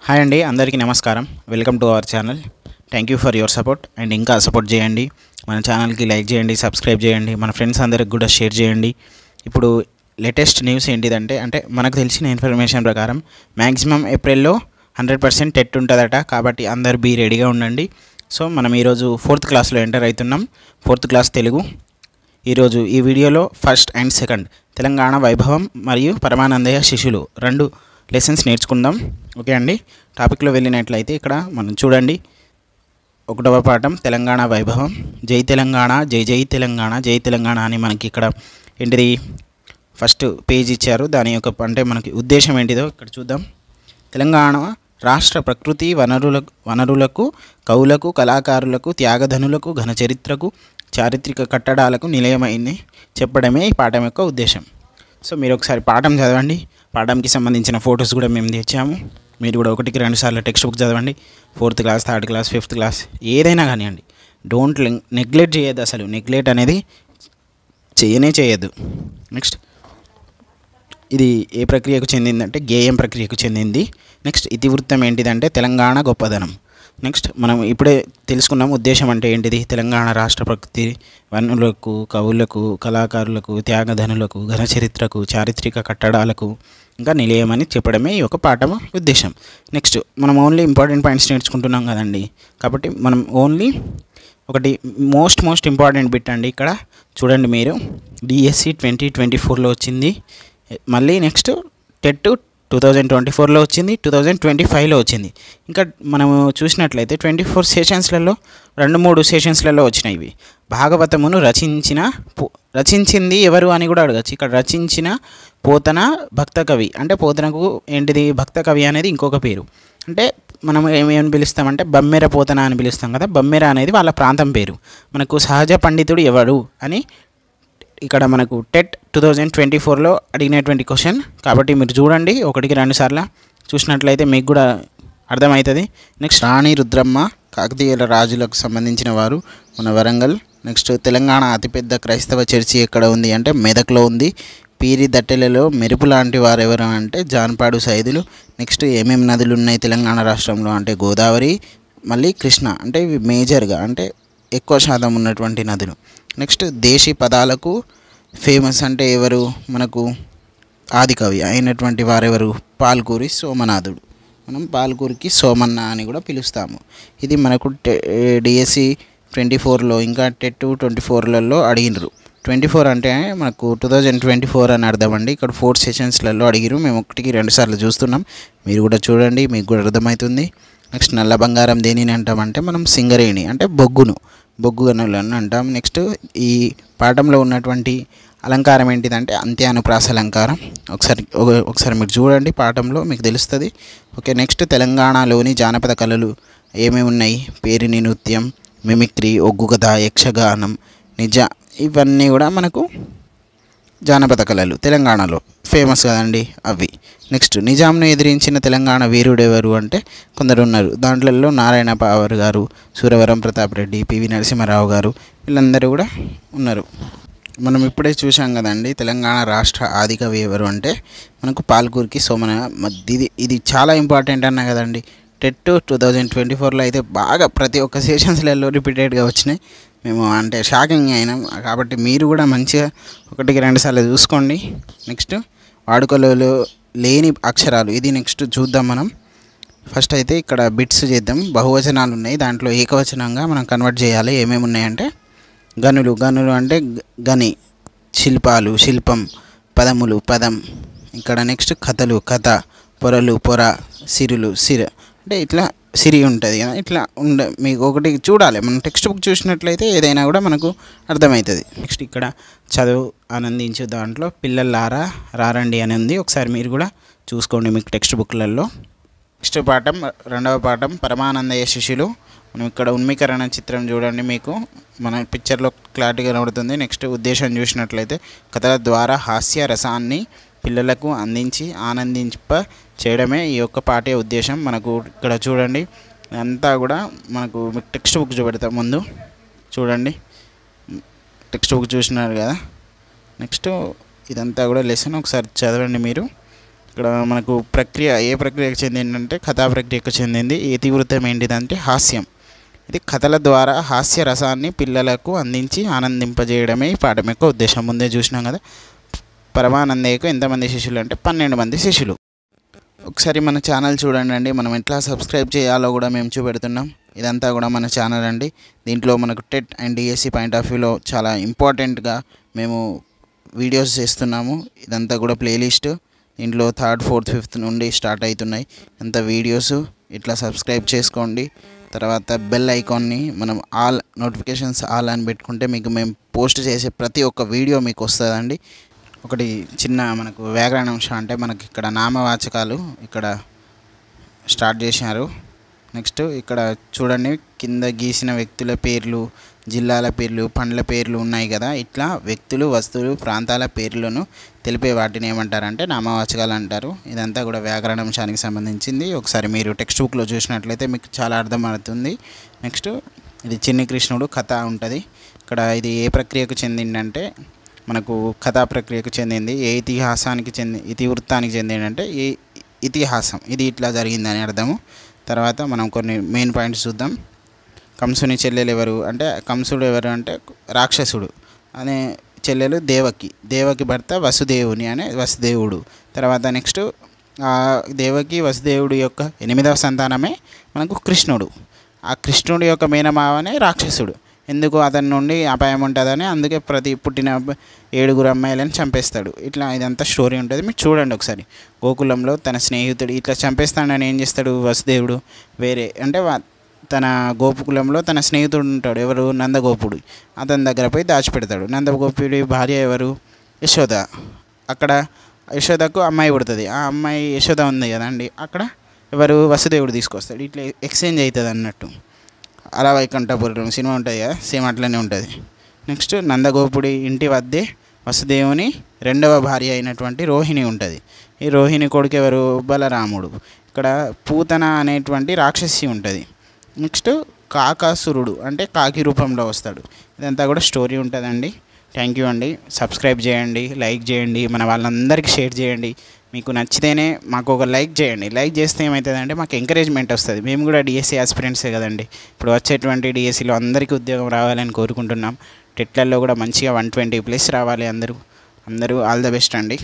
Hi అండి, అందరికీ నమస్కారం. Welcome to our channel. Thank you for your support and ఇంకా సపోర్ట్ చేయండి. మన ఛానల్కి లైక్ చేయండి, సబ్స్క్రైబ్ చేయండి, మన ఫ్రెండ్స్ అందరికి కూడా షేర్ చేయండి. ఇప్పుడు లేటెస్ట్ న్యూస్ ఏంటిదంటే మనకు తెలిసిన ఇన్ఫర్మేషన్ ప్రకారం మ్యాక్సిమం ఏప్రిల్లో 100% టెట్ ఉంటుందట. కాబట్టి అందరు బీ రెడీగా ఉండండి. సో మనం ఈరోజు 4th క్లాస్లో ఎంటర్ అవుతున్నాం. 4th class Telugu. ఈరోజు ఈ వీడియోలో ఫస్ట్ అండ్ సెకండ్ తెలంగాణ వైభవం మరియు పరమానందయ్య శిష్యులు 2 లెసన్స్ నేర్చుకుందాం. ఓకే అండి, టాపిక్లో వెళ్ళినట్లయితే ఇక్కడ మనం చూడండి. 1వ పాఠం తెలంగాణ వైభవం. జై తెలంగాణ, జై జై తెలంగాణ, జై తెలంగాణ అని మనకి ఇక్కడ ఏంటిది ఫస్ట్ పేజ్ ఇచ్చారు. దాని యొక్క మనకి ఉద్దేశం ఏంటిదో ఇక్కడ చూద్దాం. తెలంగాణ రాష్ట్ర ప్రకృతి వనరులకు కవులకు కళాకారులకు త్యాగధనులకు ఘన చరిత్రకు చారిత్రక కట్టడాలకు నిలయమైంది చెప్పడమే ఈ పాఠం యొక్క ఉద్దేశం. సో మీరు ఒకసారి పాఠం చదవండి. పాఠంకి సంబంధించిన ఫొటోస్ కూడా మేము తెచ్చాము. మీరు కూడా 1కి 2 సార్లు టెక్స్ట్ బుక్ చదవండి. 4th class, 3rd class, 5th class ఏదైనా కానివ్వండి. డోంట్ నెగ్లెక్ట్ చేయొద్దు. అసలు నెగ్లెక్ట్ అనేది చేయొద్దు. నెక్స్ట్ ఇది ఏ ప్రక్రియకు చెందిందంటే గేయం ప్రక్రియకు చెందింది. నెక్స్ట్ ఇతివృత్తం ఏంటిదంటే తెలంగాణ గొప్పదనం. నెక్స్ట్ మనం ఇప్పుడే తెలుసుకున్నాం ఉద్దేశం అంటే ఏంటిది. తెలంగాణ రాష్ట్ర ప్రకృతి వనరులకు కవులకు కళాకారులకు త్యాగధనులకు ఘన చరిత్రకు చారిత్రక కట్టడాలకు ఇంకా నిలయమని చెప్పడమే ఈ యొక్క పాఠం ఉద్దేశం. నెక్స్ట్ మనం ఓన్లీ ఇంపార్టెంట్ పాయింట్స్ నేర్చుకుంటున్నాం కదండి. కాబట్టి మనం ఓన్లీ ఒకటి మోస్ట్ ఇంపార్టెంట్ బిట్ అండి. ఇక్కడ చూడండి మీరు, డిఎస్సి 2024లో వచ్చింది. మళ్ళీ నెక్స్ట్ టెట్ 2024లో వచ్చింది, 2025లో వచ్చింది. ఇంకా మనము చూసినట్లయితే 24 సెషన్స్లలో 2-3 సెషన్స్లలో వచ్చినాయి. ఇవి భాగవతమును రచించింది ఎవరు అని కూడా అడగచ్చు. ఇక్కడ రచించిన పోతన భక్త కవి అంటే పోతనకు ఏంటిది భక్త కవి అనేది ఇంకొక పేరు. అంటే మనం ఏమేమి పిలుస్తామంటే బమ్మెర పోతన అని పిలుస్తాం కదా. బమ్మెర అనేది వాళ్ళ ప్రాంతం పేరు. మనకు సహజ పండితుడు ఎవడు అని ఇక్కడ మనకు టెట్ 2024లో అడిగినటువంటి క్వశ్చన్. కాబట్టి మీరు చూడండి, 1కి 2 సార్లు చూసినట్లయితే మీకు కూడా అర్థమవుతుంది. నెక్స్ట్ రాణి రుద్రమ్మ కాకతీయుల రాజులకు సంబంధించిన వారు మన వరంగల్. నెక్స్ట్ తెలంగాణ అతిపెద్ద క్రైస్తవ చర్చి ఎక్కడ ఉంది అంటే మెదక్లో ఉంది. పీరి దట్టెలలో మెరుపు లాంటి వారు ఎవరు అంటే జాన్పాడు సైదులు. నెక్స్ట్ ఏమేమి నదులు ఉన్నాయి తెలంగాణ రాష్ట్రంలో అంటే గోదావరి, మళ్ళీ కృష్ణ. అంటే ఇవి మేజర్గా అంటే ఎక్కువ శాతం ఉన్నటువంటి నదులు. నెక్స్ట్ దేశీ పదాలకు ఫేమస్ అంటే ఎవరు మనకు ఆదికవి అయినటువంటి వారెవరు పాల్కూరి సోమనాథుడు. మనం పాల్కూరికి సోమన్న అని కూడా పిలుస్తాము. ఇది మనకు డిఎస్సి 24లో ఇంకా టెట్ 24లలో అడిగినారు. 24 అంటే మనకు 2024 అని అర్థం అండి. ఇక్కడ 4 సెషన్స్లలో అడిగిరు. మేము 1కి 2 సార్లు చూస్తున్నాం. మీరు కూడా చూడండి, మీకు కూడా అర్థమవుతుంది. నెక్స్ట్ నల్ల బంగారం దేనిని అంటామంటే మనం సింగరేణి అంటే బొగ్గు గనులను అంటాం. నెక్స్ట్ ఈ పాఠంలో ఉన్నటువంటి అలంకారం ఏంటిదంటే అంత్యానుప్రాస అలంకారం. ఒకసారి మీరు చూడండి, పాఠంలో మీకు తెలుస్తుంది. ఓకే, నెక్స్ట్ తెలంగాణలోని జానపద కళలు ఏమేమి ఉన్నాయి. పేరిని నృత్యం, మిమిక్రీ, ఒగ్గు కథ, యక్షగానం, ఇవన్నీ కూడా మనకు జానపద కళలు తెలంగాణలో ఫేమస్ కదండి అవి. నెక్స్ట్ నిజాంను ఎదిరించిన తెలంగాణ వీరుడు ఎవరు అంటే కొందరు ఉన్నారు. దాంట్లలో నారాయణ పావర్ గారు, సూరవరం ప్రతాప్ రెడ్డి, పివి నరసింహారావు గారు, వీళ్ళందరూ కూడా ఉన్నారు. మనం ఇప్పుడే చూసాం కదండి తెలంగాణ రాష్ట్ర ఆదికవి ఎవరు అంటే మనకు పాల్కూరికి ఇది చాలా ఇంపార్టెంట్ అన్నా కదండి. టెట్ 2024లో అయితే బాగా ప్రతి ఒక్క సెషన్స్లలో రిపీటెడ్గా వచ్చినాయి. మేము అంటే షాకింగ్ అయినాం. కాబట్టి మీరు కూడా మంచిగా 1కి 2 సార్లు చూసుకోండి. నెక్స్ట్ వాడుకలో లేని అక్షరాలు ఇది నెక్స్ట్ చూద్దాం. మనం ఫస్ట్ అయితే ఇక్కడ బిట్స్ చేద్దాం. బహువచనాలు ఉన్నాయి, దాంట్లో ఏకవచనంగా మనం కన్వర్ట్ చేయాలి. ఏమేమి ఉన్నాయంటే గనులు అంటే గని, శిల్పాలు శిల్పం, పదములు పదం. ఇక్కడ నెక్స్ట్ కథలు కథ, పొరలు పొర, సిరులు సిర. అంటే ఇట్లా సిరి ఉంటుంది కదా, ఇట్లా మీకు ఒకటి చూడాలి. మనం టెక్స్ట్ బుక్ చూసినట్లయితే ఏదైనా కూడా మనకు అర్థమవుతుంది. నెక్స్ట్ ఇక్కడ చదువు ఆనందించు దాంట్లో పిల్లలారా రారండి అని ఉంది. ఒకసారి మీరు కూడా చూసుకోండి మీకు టెక్స్ట్ బుక్లలో. నెక్స్ట్ పాఠం 2వ పాఠం పరమానందయ్య శిష్యులు. మనం ఇక్కడ ఉన్మీకరణ చిత్రం చూడండి, మీకు మన పిక్చర్లో క్లారిటీగా కనబడుతుంది. నెక్స్ట్ ఉద్దేశం చూసినట్లయితే కథల ద్వారా హాస్య రసాన్ని పిల్లలకు అందించి ఆనందింప చేయడమే ఈ యొక్క పాఠ్య ఉద్దేశం. మనకు ఇక్కడ చూడండి, అంతా కూడా మనకు టెక్స్ట్ బుక్ చూపెడతాం. ముందు చూడండి, టెక్స్ట్ బుక్ చూసినారు కదా. నెక్స్ట్ ఇదంతా కూడా లెసన్ ఒకసారి చదవండి మీరు. ఇక్కడ మనకు ప్రక్రియ ఏ ప్రక్రియకు చెందిందంటే కథా ప్రక్రియకు చెందింది. ఇతివృత్తం ఏంటిదంటే హాస్యం. ఇది కథల ద్వారా హాస్య రసాన్ని పిల్లలకు అందించి ఆనందింపజేయడమే ఈ పాఠం యొక్క ఉద్దేశం. ముందే చూసినాం కదా, పరమానందయ్యకు ఎంతమంది శిష్యులు అంటే 12 మంది శిష్యులు. ఒకసారి మన ఛానల్ చూడండి, మనం ఎట్లా సబ్స్క్రైబ్ చేయాలో కూడా మేము చూపెడుతున్నాం. ఇదంతా కూడా మన ఛానల్ అండి. దీంట్లో మనకు TET and DSC point of వ్యూలో చాలా ఇంపార్టెంట్గా మేము వీడియోస్ చేస్తున్నాము. ఇదంతా కూడా ప్లేలిస్ట్. దీంట్లో 3rd, 4th, 5th నుండి స్టార్ట్ అవుతున్నాయి అంత వీడియోస్. ఇట్లా సబ్స్క్రైబ్ చేసుకోండి. తర్వాత బెల్ ఐకాన్ని మనం ఆల్ నోటిఫికేషన్స్ ఆల్ అని పెట్టుకుంటే మీకు మేము పోస్ట్ చేసే ప్రతి ఒక్క వీడియో మీకు వస్తుందండి. ఒకటి చిన్న మనకు వ్యాకరణాంశం అంటే మనకి ఇక్కడ నామవాచకాలు ఇక్కడ స్టార్ట్ చేశారు. నెక్స్ట్ ఇక్కడ చూడండి, కింద గీసిన వ్యక్తుల పేర్లు, జిల్లాల పేర్లు, పండ్ల పేర్లు ఉన్నాయి కదా. ఇట్లా వ్యక్తులు, వస్తువులు, ప్రాంతాల పేర్లను తెలిపే వాటిని ఏమంటారంటే నామవాచకాలు అంటారు. ఇదంతా కూడా వ్యాకరణాంశానికి సంబంధించింది. ఒకసారి మీరు టెక్స్ట్ బుక్లో చూసినట్లయితే మీకు చాలా అర్థమవుతుంది. నెక్స్ట్ ఇది చిన్ని కృష్ణుడు కథ ఉంటుంది. ఇక్కడ ఇది ఏ ప్రక్రియకు చెందిందంటే మనకు కథా ప్రక్రియకు చెందింది. ఏ ఇతివృత్తానికి చెందిందంటే ఏ ఇతిహాసం. ఇది ఇట్లా జరిగిందని అర్థము. తర్వాత మనం కొన్ని మెయిన్ పాయింట్స్ చూద్దాం. కంసుని చెల్లెలు ఎవరు అంటే, కంసుడు ఎవరు అంటే రాక్షసుడు అనే చెల్లెలు దేవకి భర్త వసుదేవుని అనే వసుదేవుడు. తర్వాత నెక్స్ట్ దేవకి వసుదేవుడు యొక్క 8వ సంతానమే మనకు కృష్ణుడు. ఆ కృష్ణుడి యొక్క మేనమావనే రాక్షసుడు. ఎందుకు, అతని నుండి అపాయం ఉంటుందని అందుకే పుట్టిన 7 అమ్మాయిలను చంపేస్తాడు. ఇట్లా ఇదంతా స్టోరీ ఉంటుంది, మీరు చూడండి ఒకసారి. గోకులంలో తన స్నేహితుడు ఇట్లా చంపేస్తాడని ఏం చేస్తాడు వసుదేవుడు, వేరే అంటే తన గోకులంలో తన స్నేహితుడు ఉంటాడు, ఎవరు, నందగోపుడు. అతని దగ్గర పోయి దాచిపెడతాడు. నందగోపుడి భార్య ఎవరు, యశోద. అక్కడ యశోదకు అమ్మాయి పుడుతుంది. ఆ అమ్మాయి యశోద ఉంది కదండి, అక్కడ ఎవరు, వసుదేవుడు తీసుకొస్తాడు. ఇట్లా ఎక్స్చేంజ్ అవుతుంది అన్నట్టు. అలా వైకుంఠపురం సినిమా ఉంటుంది కదా, సేమ్ అట్లనే ఉంటుంది. నెక్స్ట్ నందగోపుడి ఇంటి వద్దే వసుదేవుని 2వ భార్య అయినటువంటి రోహిణి ఉంటుంది. ఈ రోహిణి కొడుకు ఎవరు, బలరాముడు. ఇక్కడ పూతన అనేటువంటి రాక్షసి ఉంటుంది. నెక్స్ట్ కాకాసురుడు అంటే కాకి రూపంలో వస్తాడు. ఇదంతా కూడా స్టోరీ ఉంటుందండి. థ్యాంక్ యూ అండి. సబ్స్క్రైబ్ చేయండి, లైక్ చేయండి, మన వాళ్ళందరికీ షేర్ చేయండి. మీకు నచ్చితేనే మాకు ఒక లైక్ చేయండి. లైక్ చేస్తే ఏమవుతుందంటే మాకు ఎంకరేజ్మెంట్ వస్తుంది. మేము కూడా డిఎస్సి ఆస్పిరెంట్సే కదండి. ఇప్పుడు వచ్చేటువంటి డిఎస్సిలో అందరికీ ఉద్యోగం రావాలని కోరుకుంటున్నాం. టెట్లలో కూడా మంచిగా 120+ రావాలి అందరూ. ఆల్ ద బెస్ట్ అండి.